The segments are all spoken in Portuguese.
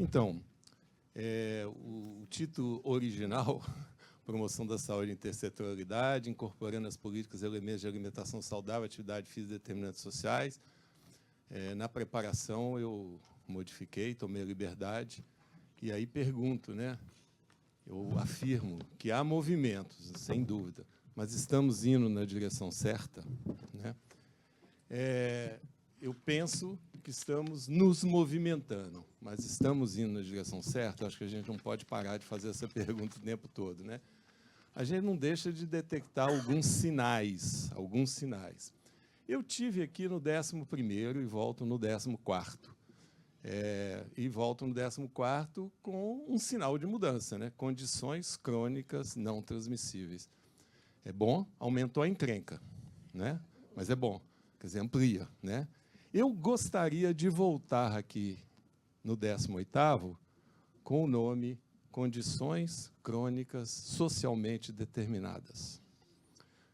Então, o título original, Promoção da Saúde e Intersetorialidade, incorporando as políticas e elementos de alimentação saudável, atividade física e determinantes sociais. Na preparação, eu modifiquei, tomei a liberdade, e aí pergunto, né? Eu afirmo que há movimentos, sem dúvida, mas estamos indo na direção certa, né? Eu penso que estamos nos movimentando, mas estamos indo na direção certa? Acho que a gente não pode parar de fazer essa pergunta o tempo todo, né? A gente não deixa de detectar alguns sinais. Eu tive aqui no 11º e volto no 14º. E volto no 14º com um sinal de mudança, né? Condições crônicas não transmissíveis. É bom, aumentou a encrenca, né? Mas é bom, quer dizer, amplia, né? Eu gostaria de voltar aqui no 18º com o nome Condições crônicas socialmente determinadas.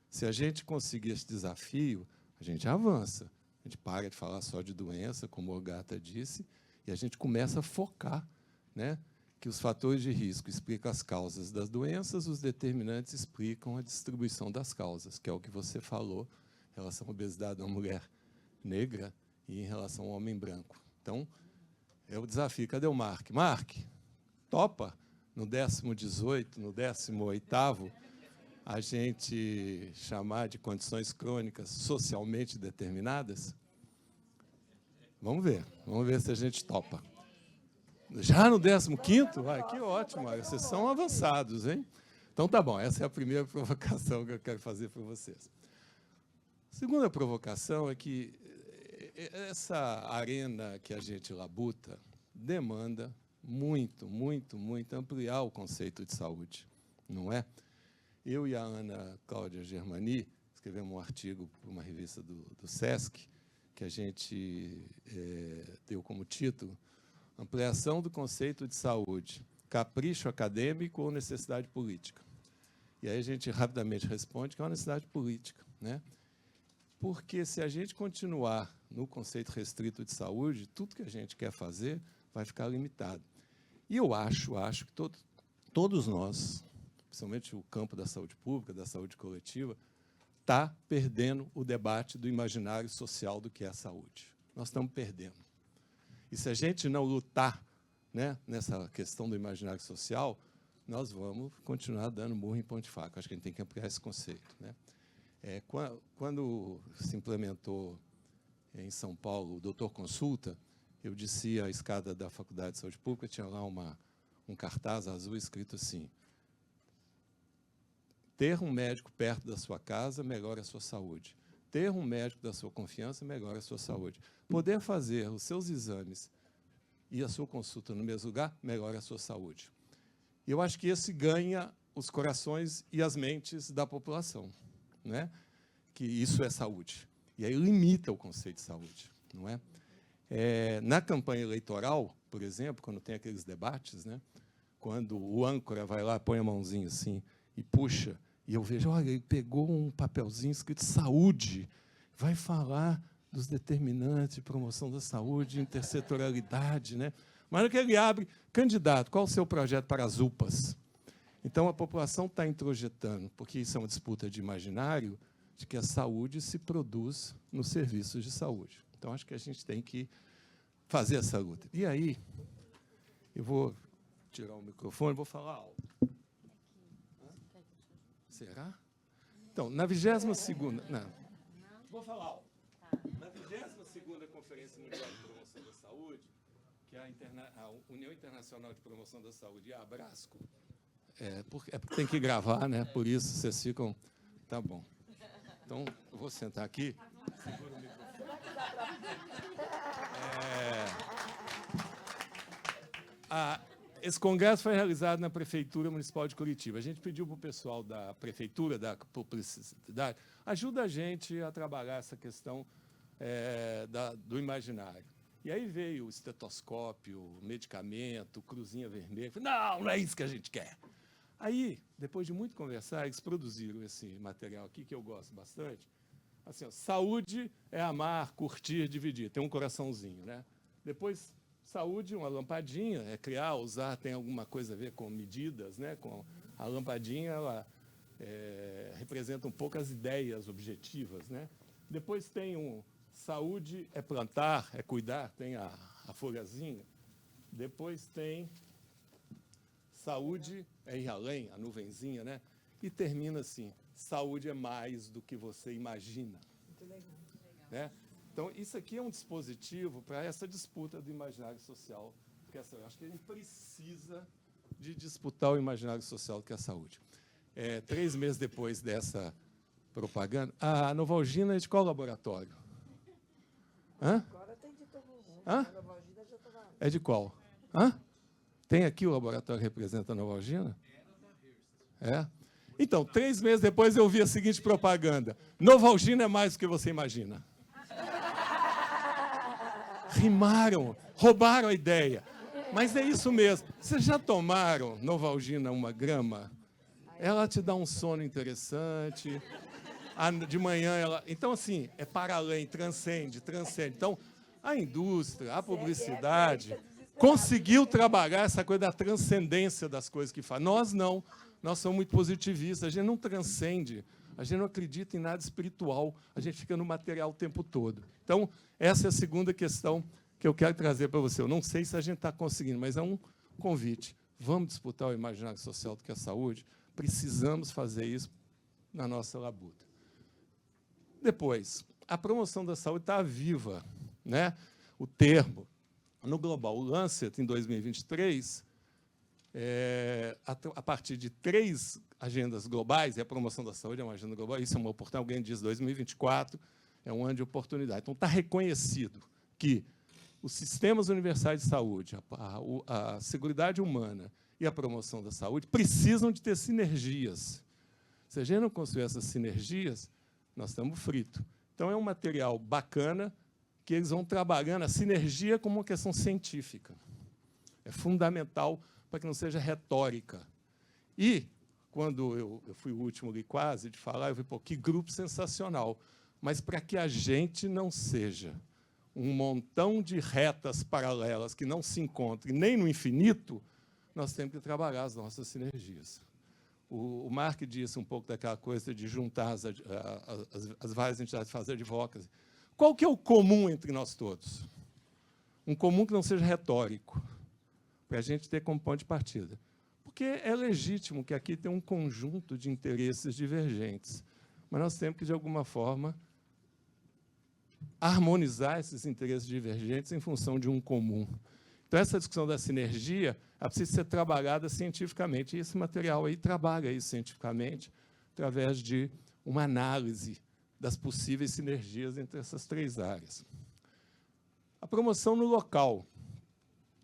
Se a gente conseguir esse desafio, a gente avança. A gente para de falar só de doença, como o Gata disse, e a gente começa a focar, né, que os fatores de risco explicam as causas das doenças, os determinantes explicam a distribuição das causas, que é o que você falou em relação à obesidade da mulher negra e em relação ao homem branco. Então, é o desafio. Cadê o Mark? Mark, topa no 18º, no 18º, a gente chamar de condições crônicas socialmente determinadas? Vamos ver se a gente topa. Já no 15º? Ai, que ótimo, vocês são avançados, hein? Então, tá bom, essa é a primeira provocação que eu quero fazer para vocês. A segunda provocação é que essa arena que a gente labuta demanda muito ampliar o conceito de saúde, não é? Eu e a Ana Cláudia Germani escrevemos um artigo para uma revista do SESC, que a gente deu como título Ampliação do conceito de saúde, capricho acadêmico ou necessidade política? E aí a gente rapidamente responde que é uma necessidade política, né? Porque se a gente continuar no conceito restrito de saúde, tudo que a gente quer fazer vai ficar limitado. E eu acho que todos nós, principalmente o campo da saúde pública, da saúde coletiva, está perdendo o debate do imaginário social do que é a saúde. Nós estamos perdendo. E se a gente não lutar, né, nessa questão do imaginário social, nós vamos continuar dando murro em ponta de faca. Acho que a gente tem que ampliar esse conceito, né? Quando se implementou em São Paulo o doutor consulta, eu descia a escada da Faculdade de Saúde Pública, tinha lá um cartaz azul escrito assim: ter um médico perto da sua casa melhora a sua saúde. Ter um médico da sua confiança melhora a sua saúde. Poder fazer os seus exames e a sua consulta no mesmo lugar melhora a sua saúde. E eu acho que esse ganha os corações e as mentes da população, né? Que isso é saúde. E aí limita o conceito de saúde, não é? Na campanha eleitoral, por exemplo, quando tem aqueles debates, né? Quando o âncora vai lá, põe a mãozinha assim e puxa, e eu vejo, olha, ele pegou um papelzinho escrito saúde, vai falar dos determinantes de promoção da saúde, intersetorialidade, né? Mas no que ele abre, candidato, qual o seu projeto para as UPAs? Então, a população está introjetando, porque isso é uma disputa de imaginário, de que a saúde se produz nos serviços de saúde. Então, acho que a gente tem que fazer essa luta. E aí, eu vou tirar o microfone e vou falar alto. Será? Então, na 22ª... Não. Vou falar alto. Na 22ª Conferência Mundial de Promoção da Saúde, que é a União Internacional de Promoção da Saúde e a Abrasco, porque tem que gravar, né? Por isso vocês ficam... Tá bom. Então, eu vou sentar aqui. Segura o microfone. Esse congresso foi realizado na Prefeitura Municipal de Curitiba. A gente pediu para o pessoal da Prefeitura, da publicidade, ajuda a gente a trabalhar essa questão do imaginário. E aí veio o estetoscópio, o medicamento, cruzinha vermelha. Não é isso que a gente quer. Aí, depois de muito conversar, eles produziram esse material aqui, que eu gosto bastante. Assim, ó, saúde é amar, curtir, dividir. Tem um coraçãozinho, né? Depois, Saúde, uma lampadinha, é criar, usar, tem alguma coisa a ver com medidas, né? Com a lampadinha, ela representa um pouco as ideias objetivas, né? Depois tem saúde é plantar, é cuidar, tem a folhazinha. Depois tem saúde é ir além, a nuvenzinha, né? E termina assim, saúde é mais do que você imagina. Muito legal. Né? Então, isso aqui é um dispositivo para essa disputa do imaginário social, que eu acho que a gente precisa de disputar o imaginário social que é a saúde. 3 meses depois dessa propaganda, a Novalgina é de qual laboratório? Hã? Agora tem de todo mundo. Hã? A Novalgina já está lá. É de qual? Hã? Tem aqui o laboratório que representa a Novalgina? É? Então, 3 meses depois eu vi a seguinte propaganda. Novalgina é mais do que você imagina. Rimaram, roubaram a ideia. Mas é isso mesmo. Vocês já tomaram Novalgina 1 grama? Ela te dá um sono interessante. De manhã ela... Então, assim, é para além, transcende. Então, a indústria, a publicidade, conseguiu trabalhar essa coisa da transcendência das coisas que faz. Nós não. Nós somos muito positivistas. A gente não transcende. A gente não acredita em nada espiritual. A gente fica no material o tempo todo. Então, essa é a segunda questão que eu quero trazer para você. Eu não sei se a gente está conseguindo, mas é um convite. Vamos disputar o imaginário social do que é a saúde? Precisamos fazer isso na nossa labuta. Depois, a promoção da saúde está viva, né? O termo, no Global, o Lancet, em 2023, a partir de 3 agendas globais, e a promoção da saúde é uma agenda global, isso é uma oportunidade, alguém diz 2024, é um ano de oportunidade. Então, está reconhecido que os sistemas universais de saúde, a seguridade humana e a promoção da saúde precisam de ter sinergias. Se a gente não construir essas sinergias, nós estamos fritos. Então, é um material bacana que eles vão trabalhando a sinergia como uma questão científica. É fundamental para que não seja retórica. E, quando eu fui o último ali quase de falar, eu vi, pô, que grupo sensacional. Mas para que a gente não seja um montão de retas paralelas que não se encontrem nem no infinito, nós temos que trabalhar as nossas sinergias. O Mark disse um pouco daquela coisa de juntar as várias entidades, fazer advocacy. Qual que é o comum entre nós todos? Um comum que não seja retórico, para a gente ter como ponto de partida. Porque é legítimo que aqui tem um conjunto de interesses divergentes, mas nós temos que, de alguma forma, harmonizar esses interesses divergentes em função de um comum. Então, essa discussão da sinergia precisa ser trabalhada cientificamente. E esse material aí trabalha isso cientificamente através de uma análise das possíveis sinergias entre essas 3 áreas. A promoção no local.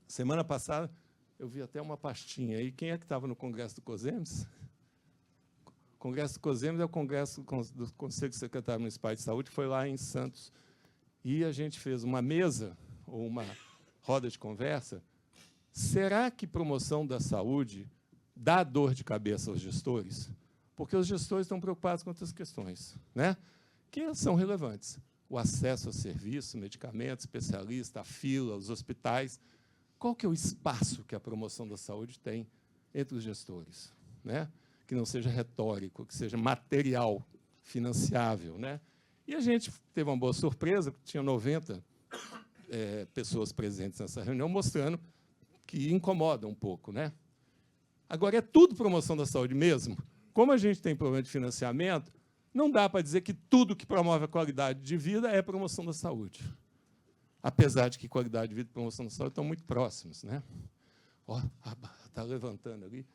Semana passada, eu vi até uma pastinha aí. Quem é que estava no Congresso do COSEMES? O Congresso do COSEMES é o Congresso do Conselho Secretário Municipal de Saúde, que foi lá em Santos. E a gente fez uma mesa, ou uma roda de conversa. Será que promoção da saúde dá dor de cabeça aos gestores? Porque os gestores estão preocupados com outras questões, né? Que são relevantes. O acesso a serviços, medicamentos, especialistas, a fila, os hospitais. Qual que é o espaço que a promoção da saúde tem entre os gestores, né? Que não seja retórico, que seja material, financiável, né? E a gente teve uma boa surpresa, porque tinha 90 pessoas presentes nessa reunião, mostrando que incomoda um pouco, né? Agora, é tudo promoção da saúde mesmo? Como a gente tem problema de financiamento, não dá para dizer que tudo que promove a qualidade de vida é promoção da saúde. Apesar de que qualidade de vida e promoção da saúde estão muito próximos, né? Ó, está levantando ali.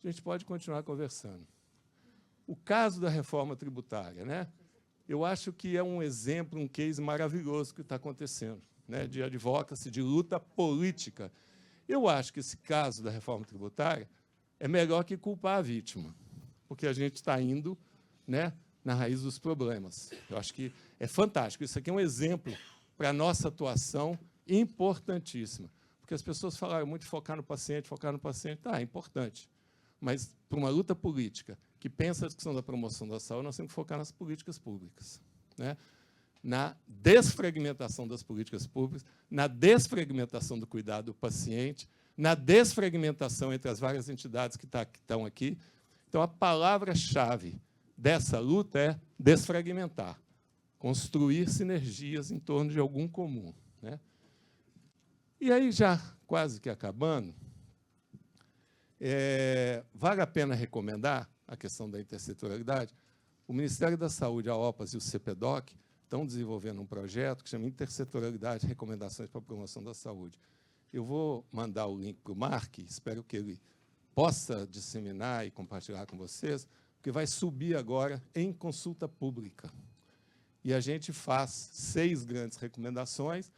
A gente pode continuar conversando. O caso da reforma tributária, né? Eu acho que é um exemplo, um case maravilhoso que está acontecendo, né? De advocacy, de luta política. Eu acho que esse caso da reforma tributária é melhor que culpar a vítima, porque a gente está indo, né, na raiz dos problemas. Eu acho que é fantástico. Isso aqui é um exemplo para a nossa atuação importantíssima. Porque as pessoas falaram muito de focar no paciente, é importante. Mas, para uma luta política que pensa a discussão da promoção da saúde, nós temos que focar nas políticas públicas, né? na desfragmentação das políticas públicas, na desfragmentação do cuidado do paciente, na desfragmentação entre as várias entidades que estão aqui. Então, a palavra-chave dessa luta é desfragmentar, construir sinergias em torno de algum comum, né? E aí, já quase que acabando, vale a pena recomendar a questão da intersetorialidade. O Ministério da Saúde, a OPAS e o CPDOC estão desenvolvendo um projeto que chama Intersetorialidade, Recomendações para a Promoção da Saúde. Eu vou mandar o link para o Mark, espero que ele possa disseminar e compartilhar com vocês, porque vai subir agora em consulta pública. E a gente faz 6 grandes recomendações.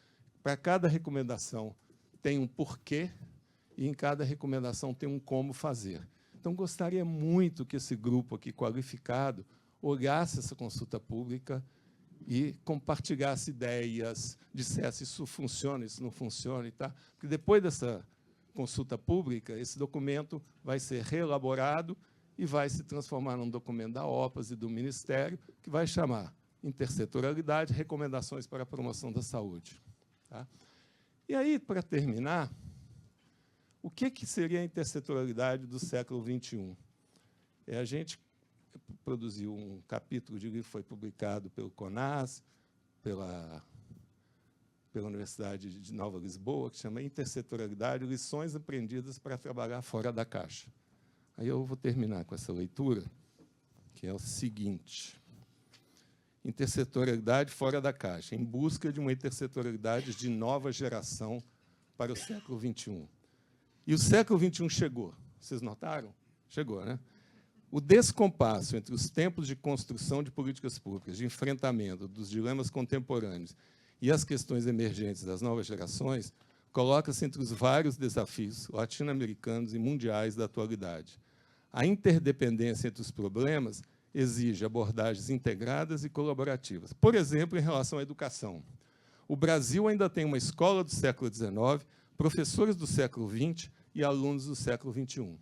Para cada recomendação tem um porquê, e em cada recomendação tem um como fazer. Então, gostaria muito que esse grupo aqui qualificado olhasse essa consulta pública e compartilhasse ideias, dissesse isso funciona, isso não funciona, tá? Porque depois dessa consulta pública, esse documento vai ser reelaborado e vai se transformar num documento da OPAS e do Ministério, que vai chamar Intersetorialidade, Recomendações para a Promoção da Saúde. Tá? E aí, para terminar, o que seria a intersetorialidade do século XXI? A gente produziu um capítulo de livro que foi publicado pelo CONAS, pela Universidade de Nova Lisboa, que chama Intersetorialidade, Lições Aprendidas para Trabalhar Fora da Caixa. Aí eu vou terminar com essa leitura, que é o seguinte: Intersetorialidade fora da caixa, em busca de uma intersetorialidade de nova geração para o século XXI. E o século XXI chegou. Vocês notaram? Chegou, né? O descompasso entre os tempos de construção de políticas públicas, de enfrentamento dos dilemas contemporâneos e as questões emergentes das novas gerações, coloca-se entre os vários desafios latino-americanos e mundiais da atualidade. A interdependência entre os problemas exige abordagens integradas e colaborativas. Por exemplo, em relação à educação. O Brasil ainda tem uma escola do século XIX, professores do século XX e alunos do século XXI.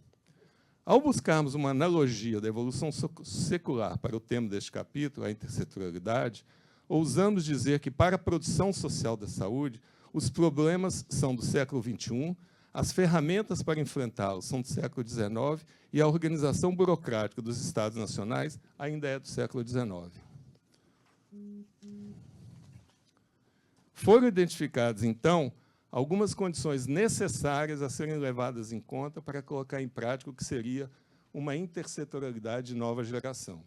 Ao buscarmos uma analogia da evolução secular para o tema deste capítulo, a intersetorialidade, ousamos dizer que, para a produção social da saúde, os problemas são do século XXI, as ferramentas para enfrentá-los são do século XIX e a organização burocrática dos Estados nacionais ainda é do século XIX. Foram identificadas, então, algumas condições necessárias a serem levadas em conta para colocar em prática o que seria uma intersetorialidade de nova geração.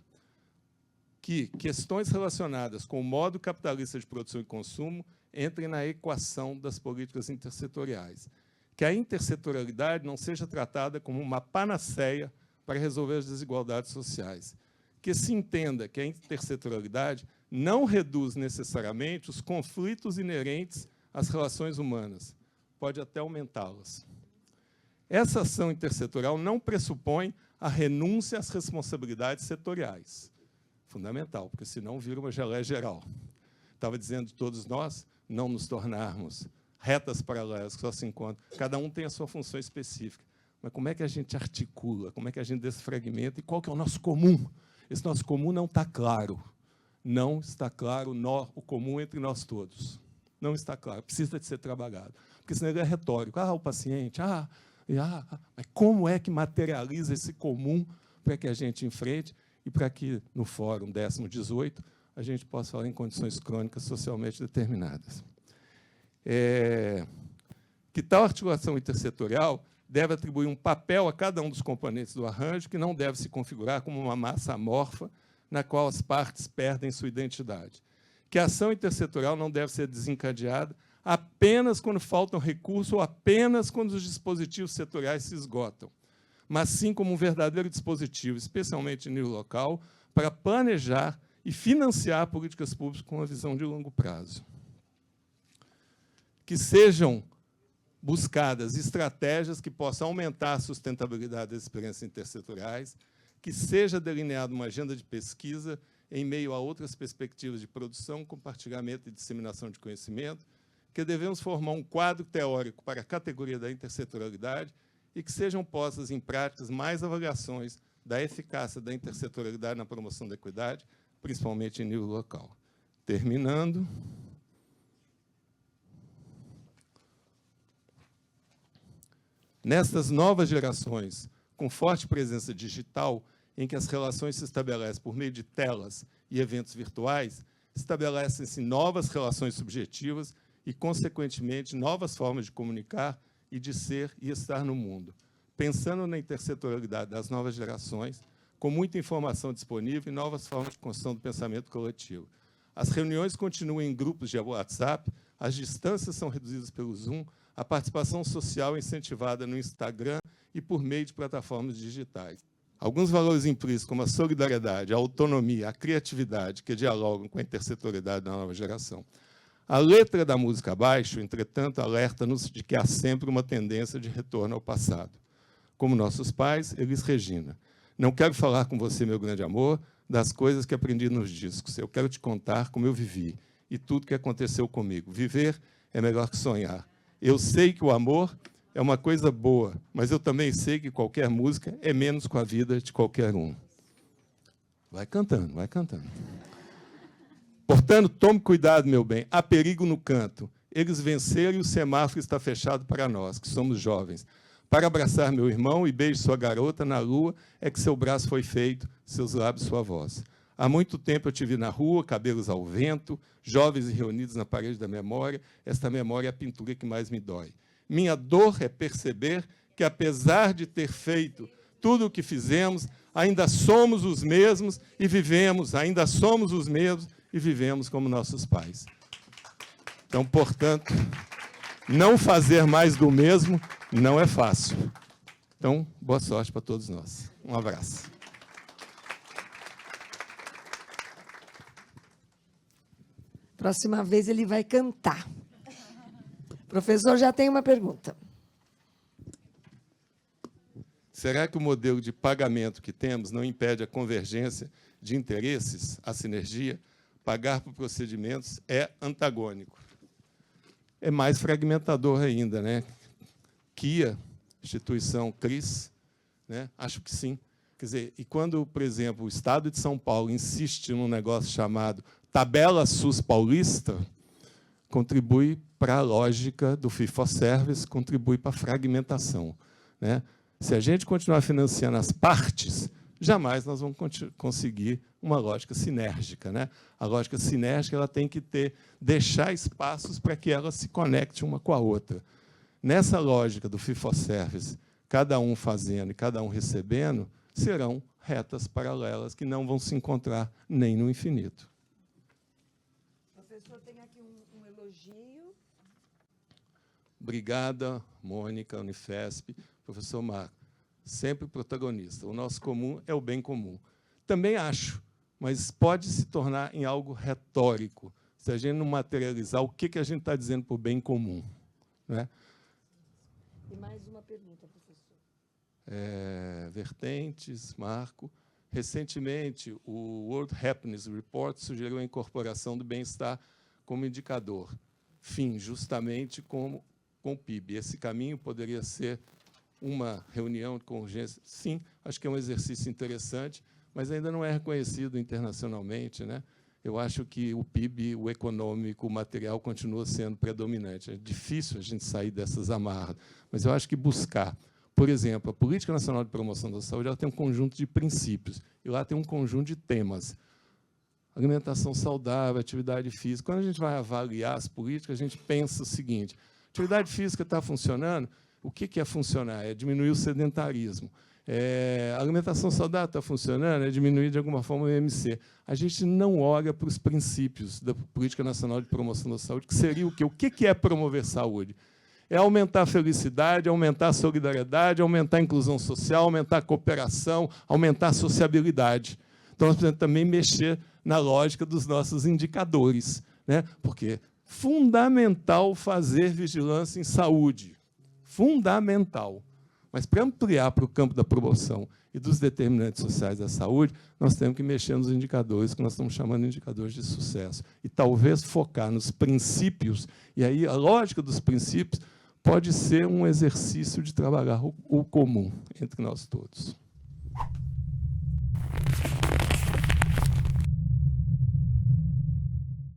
Que questões relacionadas com o modo capitalista de produção e consumo entrem na equação das políticas intersetoriais. Que a intersetorialidade não seja tratada como uma panaceia para resolver as desigualdades sociais. Que se entenda que a intersetorialidade não reduz necessariamente os conflitos inerentes às relações humanas, pode até aumentá-las. Essa ação intersetorial não pressupõe a renúncia às responsabilidades setoriais. Fundamental, porque senão vira uma geleia geral. Estava dizendo de todos nós não nos tornarmos retas paralelas que só se encontram. Cada um tem a sua função específica. Mas como é que a gente articula? Como é que a gente desfragmenta? E qual que é o nosso comum? Esse nosso comum não está claro. Não está claro o comum entre nós todos. Não está claro. Precisa de ser trabalhado. Porque senão ele é retórico. O paciente. Mas como é que materializa esse comum para que a gente enfrente e para que, no Fórum 10º18, a gente possa falar em condições crônicas socialmente determinadas? Que tal articulação intersetorial deve atribuir um papel a cada um dos componentes do arranjo que não deve se configurar como uma massa amorfa na qual as partes perdem sua identidade. Que a ação intersetorial não deve ser desencadeada apenas quando faltam recursos ou apenas quando os dispositivos setoriais se esgotam, mas sim como um verdadeiro dispositivo, especialmente em nível local, para planejar e financiar políticas públicas com uma visão de longo prazo. Que sejam buscadas estratégias que possam aumentar a sustentabilidade das experiências intersetoriais, que seja delineada uma agenda de pesquisa em meio a outras perspectivas de produção, compartilhamento e disseminação de conhecimento, que devemos formar um quadro teórico para a categoria da intersetorialidade e que sejam postas em práticas mais avaliações da eficácia da intersetorialidade na promoção da equidade, principalmente em nível local. Terminando. Nestas novas gerações, com forte presença digital, em que as relações se estabelecem por meio de telas e eventos virtuais, estabelecem-se novas relações subjetivas e, consequentemente, novas formas de comunicar e de ser e estar no mundo. Pensando na intersetorialidade das novas gerações, com muita informação disponível e novas formas de construção do pensamento coletivo. As reuniões continuam em grupos de WhatsApp, as distâncias são reduzidas pelo Zoom, a participação social é incentivada no Instagram e por meio de plataformas digitais. Alguns valores implícitos, como a solidariedade, a autonomia, a criatividade, que dialogam com a intersetorialidade da nova geração. A letra da música abaixo, entretanto, alerta-nos de que há sempre uma tendência de retorno ao passado. Como nossos pais, Elis Regina. Não quero falar com você, meu grande amor, das coisas que aprendi nos discos. Eu quero te contar como eu vivi e tudo que aconteceu comigo. Viver é melhor que sonhar. Eu sei que o amor é uma coisa boa, mas eu também sei que qualquer música é menos com a vida de qualquer um. Vai cantando, vai cantando. Portanto, tome cuidado, meu bem. Há perigo no canto. Eles venceram e o semáforo está fechado para nós, que somos jovens. Para abraçar meu irmão e beijo sua garota na lua, é que seu braço foi feito, seus lábios sua voz. Há muito tempo eu te vi na rua, cabelos ao vento, jovens e reunidos na parede da memória. Esta memória é a pintura que mais me dói. Minha dor é perceber que, apesar de ter feito tudo o que fizemos, ainda somos os mesmos e vivemos, ainda somos os mesmos e vivemos como nossos pais. Então, portanto, não fazer mais do mesmo não é fácil. Então, boa sorte para todos nós. Um abraço. Próxima vez ele vai cantar. O professor já tem uma pergunta. Será que o modelo de pagamento que temos não impede a convergência de interesses, a sinergia? Pagar por procedimentos é antagônico. É mais fragmentador ainda, né? KIA, instituição CRIS, né? Acho que sim. Quer dizer, e quando, por exemplo, o Estado de São Paulo insiste num negócio chamado Tabela SUS Paulista, contribui para a lógica do fee-for-service, contribui para a fragmentação, né? Se a gente continuar financiando as partes, jamais nós vamos conseguir uma lógica sinérgica, né? A lógica sinérgica ela tem que deixar espaços para que ela se conecte uma com a outra. Nessa lógica do fee-for-service, cada um fazendo e cada um recebendo, serão retas paralelas que não vão se encontrar nem no infinito. Professor, tem aqui um elogio. Obrigada, Mônica, Unifesp, professor Marco. Sempre protagonista. O nosso comum é o bem comum. Também acho, mas pode se tornar em algo retórico, se a gente não materializar o que a gente está dizendo por bem comum, né? E mais uma pergunta, professor. Vertentes, Marco. Recentemente, o World Happiness Report sugeriu a incorporação do bem-estar como indicador, fim justamente com o PIB. Esse caminho poderia ser uma reunião com urgência? Sim, acho que é um exercício interessante, mas ainda não é reconhecido internacionalmente, né? Eu acho que o PIB, o econômico, o material, continua sendo predominante. É difícil a gente sair dessas amarras, mas eu acho que buscar, por exemplo, a Política Nacional de Promoção da Saúde ela tem um conjunto de princípios, e lá tem um conjunto de temas. Alimentação saudável, atividade física. Quando a gente vai avaliar as políticas, a gente pensa o seguinte: atividade física está funcionando? O que é funcionar? É diminuir o sedentarismo. A alimentação saudável está funcionando? É diminuir, de alguma forma, o IMC. A gente não olha para os princípios da Política Nacional de Promoção da Saúde, que seria o quê? O que é promover saúde? É aumentar a felicidade, aumentar a solidariedade, aumentar a inclusão social, aumentar a cooperação, aumentar a sociabilidade. Então, nós precisamos também mexer na lógica dos nossos indicadores, né? Porque é fundamental fazer vigilância em saúde. Fundamental. Mas, para ampliar para o campo da promoção e dos determinantes sociais da saúde, nós temos que mexer nos indicadores, que nós estamos chamando de indicadores de sucesso. E talvez focar nos princípios, e aí a lógica dos princípios pode ser um exercício de trabalhar o comum entre nós todos.